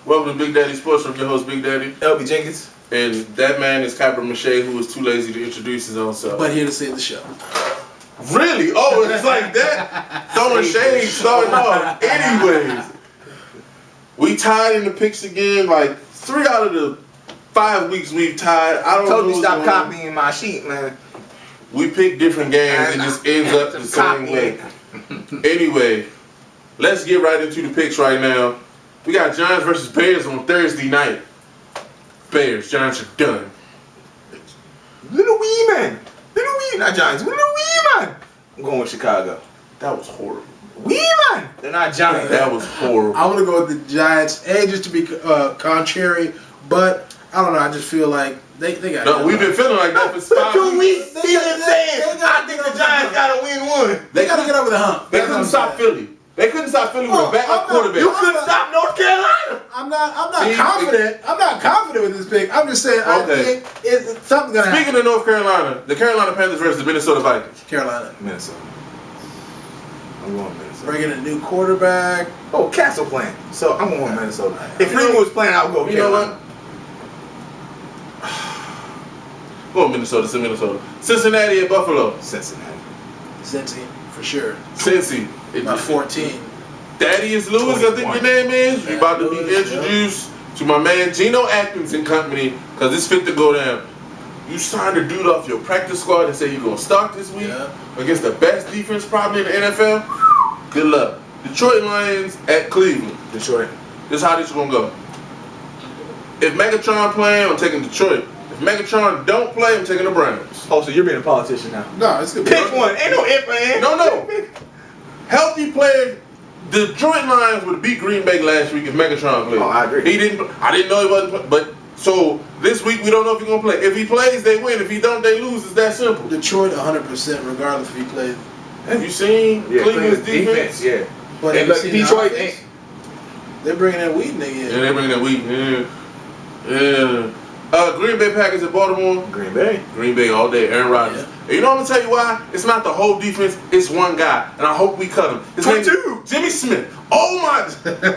Welcome to Bigdaddie Sports. I'm your host, Bigdaddie. LB Jenkins. And that man is Capra Mache, who was too lazy to introduce his own self. But here to save the show. Really? Oh, it's like that? Throwing shade, starting off. Anyways, we tied in the picks again. Like 3 out of the 5 weeks we've tied. I don't Told know. you stop copying my sheet, man. We pick different games. It just ends up the same way. Anyway, let's get right into the picks right now. We got Giants versus Bears on Thursday night. Bears, Giants are done. Little wee man. Not Giants. Little wee man. I'm going with Chicago. That was horrible. Wee man. They're not Giants. That was horrible. I'm going to go with the Giants. Just to be contrary, but I don't know. I just feel like they got. No, we've been feeling like that for 5 weeks. He been saying, I think the Giants got to win one. They got to get over the hump. They couldn't stop Philly. They couldn't stop Philly with a backup quarterback. You couldn't stop North Carolina. I'm not confident. I'm not confident with this pick. I'm just saying. Okay. I think something's gonna happen. Speaking of North Carolina, the Carolina Panthers versus the Minnesota Vikings. Carolina, Minnesota. I'm going Minnesota. bringing a new quarterback. Oh, Castle playing. So I'm going Minnesota. If Freeman was playing, I would go Carolina. Go Minnesota. To Minnesota. Cincinnati at Buffalo. Cincinnati. Cincy, for sure. Cincy. About 14. Thaddeus Lewis, I think your name is. You about to be introduced to my man Geno Atkins and company, because it's fit to go down. You signed a dude off your practice squad and say you're going to start this week against the best defense probably in the NFL. Good luck. Detroit Lions at Cleveland. Detroit. This is how this is going to go. If Megatron playing, I'm taking Detroit. If Megatron don't play, I'm taking the Browns. Oh, so you're being a politician now. No, it's good. Pick one. Ain't no if, man. No. Healthy player. The Detroit Lions would beat Green Bay last week if Megatron played. Oh, I agree. I didn't know he wasn't. But so this week we don't know if he's gonna play. If he plays, they win. If he don't, they lose. It's that simple. Detroit 100%, regardless if he plays. Have you seen Cleveland's defense? Yeah. But and look, Detroit ain't. They're bringing that Wheaton again. Yeah, they're bringing that Wheaton. Yeah. Green Bay Packers at Baltimore. Green Bay. Green Bay all day. Aaron Rodgers. Yeah. And you know what I'm gonna tell you why? It's not the whole defense. It's one guy, and I hope we cut him. His name is Jimmy Smith. Oh my!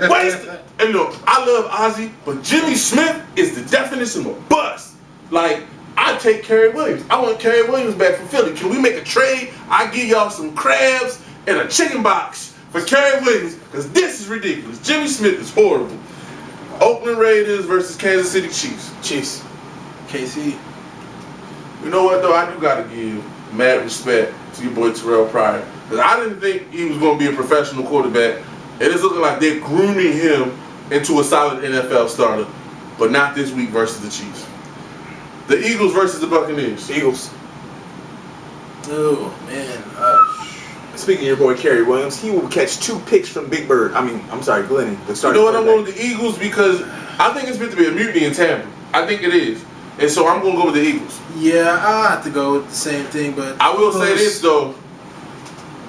Waste. And look, I love Ozzie, but Jimmy Smith is the definition of a bust. Like, I take Kerry Williams. I want Kerry Williams back from Philly. Can we make a trade? I give y'all some crabs and a chicken box for Kerry Williams, because this is ridiculous. Jimmy Smith is horrible. Oakland Raiders versus Kansas City Chiefs. Chiefs. KC. You know what though? I do gotta give mad respect to your boy Terrell Pryor, because I didn't think he was gonna be a professional quarterback. And it's looking like they're grooming him into a solid NFL starter, but not this week versus the Chiefs. The Eagles versus the Buccaneers. Eagles. Oh man. Speaking of your boy Kerry Williams, he will catch 2 picks from Big Bird. Glenny. You know what? I'm going with the Eagles because I think it's meant to be a mutiny in Tampa. I think it is. And so I'm going to go with the Eagles. Yeah, I have to go with the same thing, but I will say this though.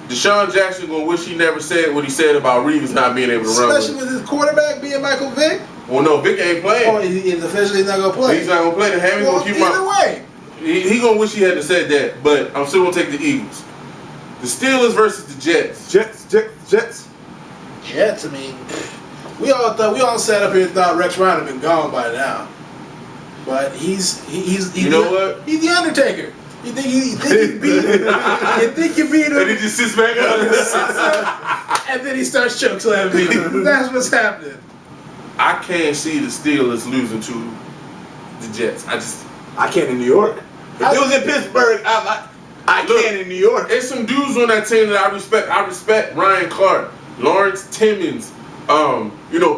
Deshaun Jackson going to wish he never said what he said about Reeves not being able to run. Especially with his quarterback being Michael Vick. Well, no, Vick ain't playing. Oh, he's officially not going to play. He's not going to play. The Hammy going to keep either way. He going to wish he hadn't said that, but I'm still going to take the Eagles. The Steelers versus the Jets. Jets. I mean, we all sat up here and thought Rex Ryan had been gone by now. But he's you know what? He's the Undertaker. You think you beat him? You think you beat him? And he just sits back up. And then he starts chokeslamming me. That's what's happening. I can't see the Steelers losing to the Jets. I can't in New York. If it was in Pittsburgh, I can in New York. There's some dudes on that team that I respect. I respect Ryan Clark, Lawrence Timmons,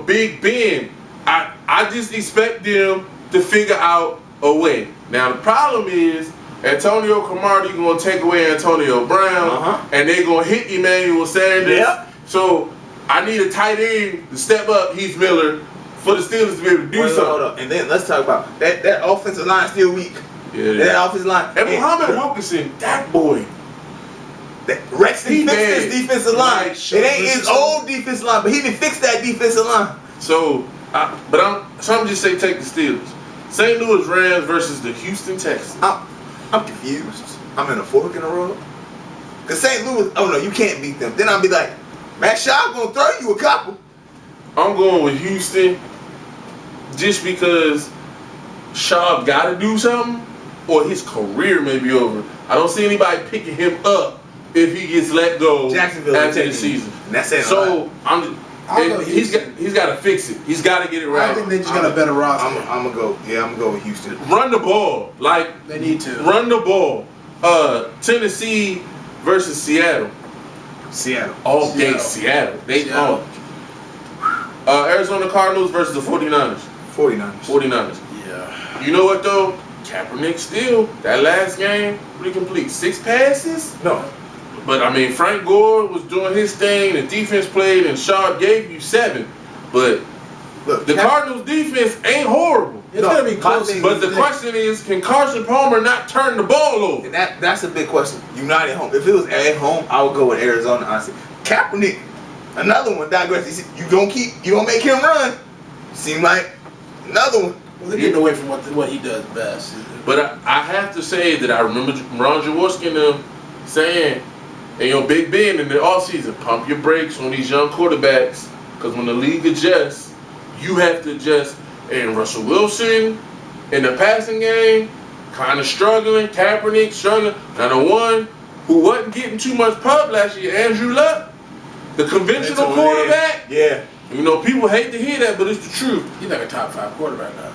Big Ben. I just expect them to figure out a way. Now the problem is Antonio Cromartie going to take away Antonio Brown, and they're going to hit Emmanuel Sanders. Yep. So I need a tight end to step up, Heath Miller, for the Steelers to be able to do something. Hold up. And then let's talk about that offensive line still weak. Yeah, that offensive line. And Muhammad Wilkerson, that boy. Rex he fixed his defensive line. It ain't his old defensive line, but he didn't fix that defensive line. So, I'm just say take the Steelers. St. Louis Rams versus the Houston Texans. I'm confused. I'm in a fork in the road. Cause St. Louis, oh no, you can't beat them. Then I'll be like, Matt Shaw gonna throw you a couple. I'm going with Houston. just because Schaub got to do something, or his career may be over. I don't see anybody picking him up if he gets let go Jacksonville after the season. And that's it. So he's got to fix it. He's got to get it right. I think they just got a better roster. I'm gonna go. Yeah, I'm gonna go with Houston. Run the ball, like they need to run the ball. Tennessee versus Seattle. Seattle. All day Seattle. Arizona Cardinals versus the 49ers. 49ers. Yeah. You know what though? Kaepernick still, that last game, pretty complete. 6 passes? No. But I mean, Frank Gore was doing his thing, the defense played, and Schaub gave you 7. But look, the Cardinals defense ain't horrible. It's gonna be close. But the question is, can Carson Palmer not turn the ball over? And that's a big question. United home. If it was at home, I would go with Arizona, honestly. Kaepernick, another one, digress. You gonna make him run. Seem like another one. Well, they're getting away from what he does best. But I have to say that I remember Ron Jaworski and them saying, hey, Big Ben in the offseason, pump your brakes on these young quarterbacks, because when the league adjusts, you have to adjust. And Russell Wilson in the passing game, kind of struggling. Kaepernick struggling. Now the one who wasn't getting too much pub last year, Andrew Luck, the conventional quarterback. Yeah. You know, people hate to hear that, but it's the truth. He's like a top 5 quarterback now.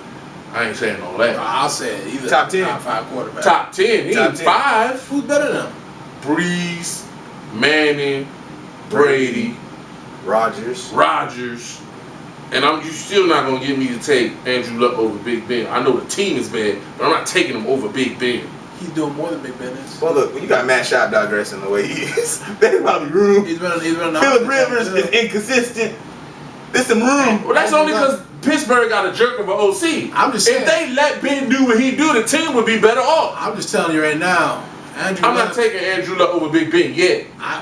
I ain't saying all that. I'll say it. He's top a 10. top 5 quarterback. Top 10. He ain't 5. Who's better than him? Breeze, Manning, Brady, Rodgers. And you still not going to get me to take Andrew Luck over Big Ben. I know the team is bad, but I'm not taking him over Big Ben. He's doing more than Big Ben is. Well, look, when you got Matt Schaub digressing the way he is, there's probably room. He's been Phillip Rivers is inconsistent. There's some room. Well, that's only because Pittsburgh got a jerk of an OC. I'm just saying. If they let Ben do what he do, the team would be better off. I'm just telling you right now. I'm not taking Andrew Luck over Big Ben yet. I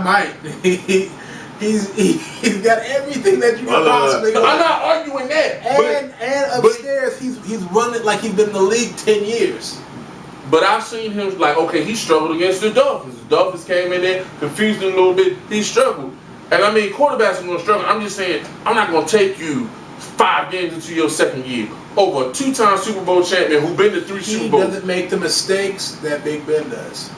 might. He's got everything that you can possibly I'm not arguing that. And upstairs, he's running like he's been in the league 10 years. But I've seen him like, okay, he struggled against the Dolphins. The Dolphins came in there, confused him a little bit. He struggled. And I mean, quarterbacks are going to struggle. I'm just saying, I'm not going to take you 5 games into your second year over a 2-time Super Bowl champion who's been to 3 Super Bowls. He doesn't make the mistakes that Big Ben does.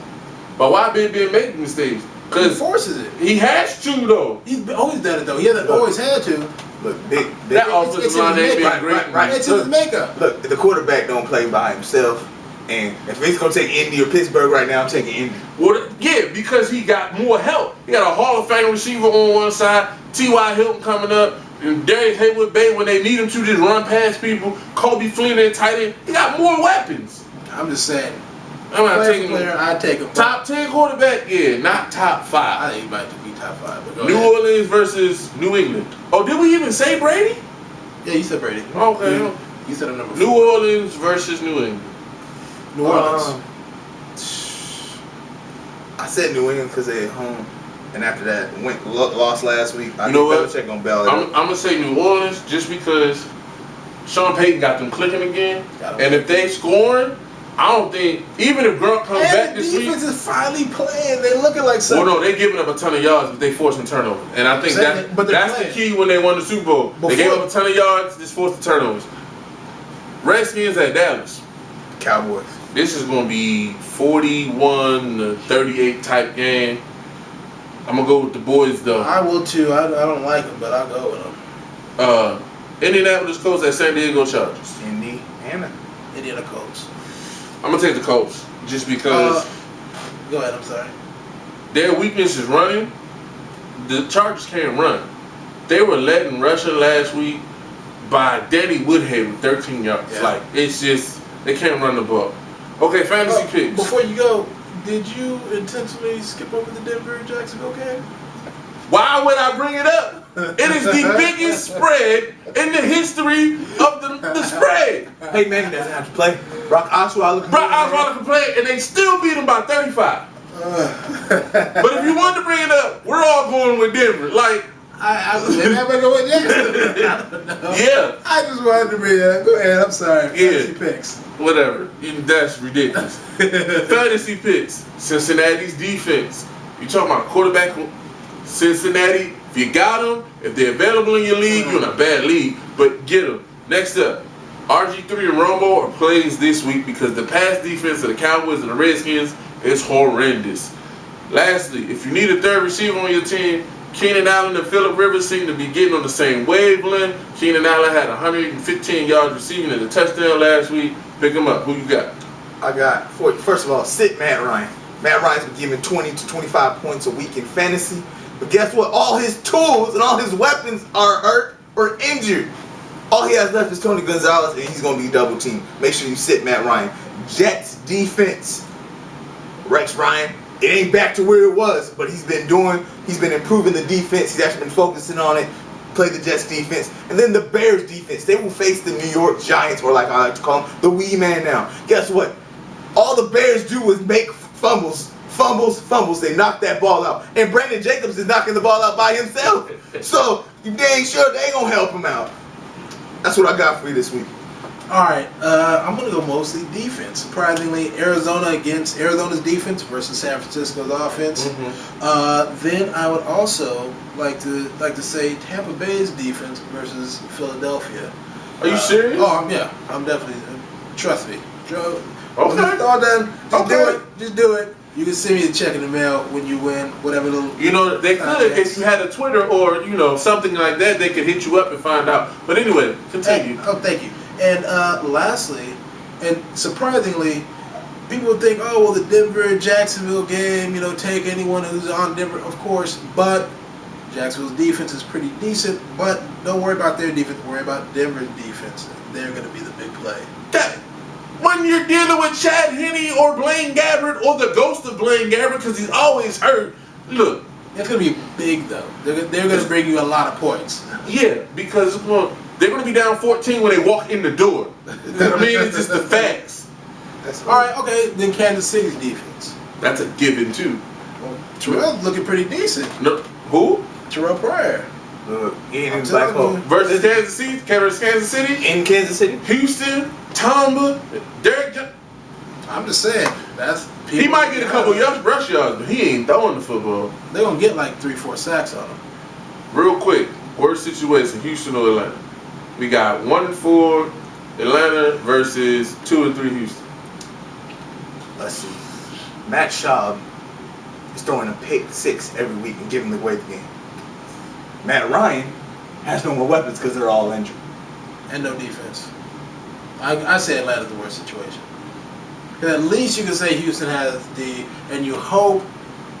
But why Big Ben make mistakes? Because he forces it. He has to, though. He's always done it, though. He hasn't always had to. Look, that offensive line ain't been great. Right. It's in his makeup. Look, the quarterback don't play by himself. And if it's going to take Indy or Pittsburgh right now, I'm taking Indy. Well, yeah, because he got more help. He got a Hall of Fame receiver on one side, T.Y. Hilton coming up, and Darius Haywood Bay when they need him to just run past people, Kobe Fleener and tight end. He got more weapons. I'm just saying. I'm not taking him. I'd take him. Top 10 quarterback? Yeah, not top 5. I think he might be top 5. But New Orleans versus New England. Oh, did we even say Brady? Yeah, you said Brady. Okay. You said a number 4. New Orleans versus New England. New Orleans. I said New England because they're at home. And after that, lost last week. You know what? Belichick gonna bail it I'm going to say New Orleans just because Sean Payton got them clicking again. And if they scoring, I don't think, even if Grunt comes back this week. The defense is finally playing. They looking like something. Well, no, they giving up a ton of yards, but they forcing turnovers. And I think that's the key when they won the Super Bowl. They gave up a ton of yards, just forced the turnovers. Redskins at Dallas. Cowboys. This is going to be 41-38 type game. I'm going to go with the boys, though. I will, too. I don't like them, but I'll go with them. Indianapolis Colts at San Diego Chargers. Indiana Colts. I'm going to take the Colts just because. Go ahead, I'm sorry. Their weakness is running. The Chargers can't run. They were led in rushing last week by Danny Woodhead with 13 yards. Yeah. Like, it's just, they can't run the ball. Okay, fantasy picks. Before you go, did you intentionally skip over the Denver-Jacksonville game? Why would I bring it up? It is the biggest spread in the history of the spread. Hey, man, he doesn't have to play. Brock Osweiler can play, and they still beat him by 35. But if you wanted to bring it up, we're all going with Denver. Like, am I going with Jacksonville? No. Yeah. I just wanted to bring it up. Go ahead, I'm sorry. Fantasy picks. Whatever. That's ridiculous. Fantasy picks. Cincinnati's defense. You talking about quarterback? Cincinnati. If you got them, if they're available in your league, you're in a bad league, but get them. Next up, RG3 and Romo are plays this week because the pass defense of the Cowboys and the Redskins is horrendous. Lastly, if you need a third receiver on your team, Keenan Allen and Phillip Rivers seem to be getting on the same wavelength. Keenan Allen had 115 yards receiving and a touchdown last week. Pick him up. Who you got? I got, first of all, sit Matt Ryan. Matt Ryan's been giving 20 to 25 points a week in fantasy. But guess what? All his tools and all his weapons are hurt or injured. All he has left is Tony Gonzalez, and he's going to be double teamed. Make sure you sit Matt Ryan. Jets defense, Rex Ryan. It ain't back to where it was, but he's been improving the defense. He's actually been focusing on it. Play the Jets defense. And then the Bears defense. They will face the New York Giants, or like I like to call them, the wee man now. Guess what? All the Bears do is make fumbles. They knock that ball out. And Brandon Jacobs is knocking the ball out by himself. So you dang sure they ain't going to help him out. That's what I got for you this week. All right, I'm going to go mostly defense. Surprisingly, Arizona's defense versus San Francisco's offense. Then I would also like to say Tampa Bay's defense versus Philadelphia. Are you serious? Oh, yeah. I'm definitely. Trust me. Joe. Okay. When it's all done, just do it. You can send me the check in the mail when you win, whatever little. You know, they could, if you had a Twitter or, you know, something like that, they could hit you up and find out. But anyway, continue. Thank you. And lastly, and surprisingly, people would think, oh, well, the Denver-Jacksonville game, you know, take anyone who's on Denver, of course, but Jacksonville's defense is pretty decent, but don't worry about their defense, worry about Denver's defense. They're going to be the big play. When you're dealing with Chad Henne or Blaine Gabbert or the ghost of Blaine Gabbert because he's always hurt, look. It's going to be big, though. They're going to bring you a lot of points. Yeah, because they're going to be down 14 when they walk in the door. I mean, it's just the facts. All right, okay, then Kansas City's defense. That's a given, too. Well, Terrell's looking pretty decent. No, who? Terrell Pryor. Versus Kansas City? In Kansas City? Houston, Tamba, Derek. I'm just saying, he might get a couple rush yards, but he ain't throwing the football. They're going to get like 3-4 sacks on him. Real quick, worst situation, Houston or Atlanta? We got 1-4 Atlanta versus 2-3 Houston. Let's see. Matt Schaub is throwing a pick six every week and giving away the game. Matt Ryan has no more weapons because they're all injured. And no defense. I say Atlanta's the worst situation. At least you can say Houston has and you hope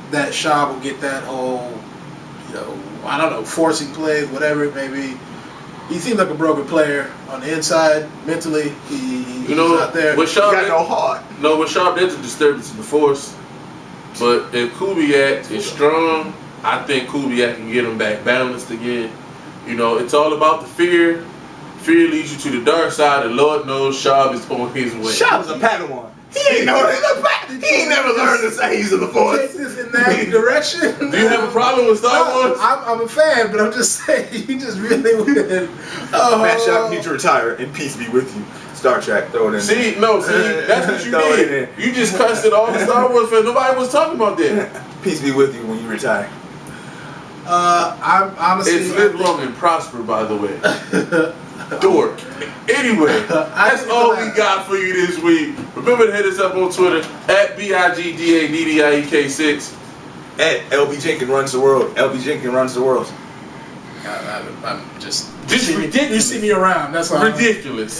that Schaub will get that whole, you know, I don't know, forcing plays, whatever it may be. He seems like a broken player on the inside. Mentally, he's not there. He got no heart. No, with Schaub, there's a disturbance in the force. But if Kubiak is strong, I think Kubiak can get him back balanced again. You know, it's all about the fear. Fear leads you to the dark side, and Lord knows Schaub is on his way. Schaub is a Padawan. He ain't never learned to say he's in the force. Take this in that direction. Do you have a problem with Star Wars? I'm a fan, but I'm just saying, he just really went. Matt Schaub needs to retire, and peace be with you. Star Trek, throw it in. See, that's what you did. You just cussed at all the Star Wars fans. Nobody was talking about that. Peace be with you when you retire. I'm honestly. It's live long and prosper, by the way. Dork. Anyway, that's all we got for you this week. Remember to hit us up on Twitter at BIGDADDIEK6. At LB Jenkins runs the world. LB Jenkins runs the world. I'm just ridiculous. You see me around. That's all. Ridiculous.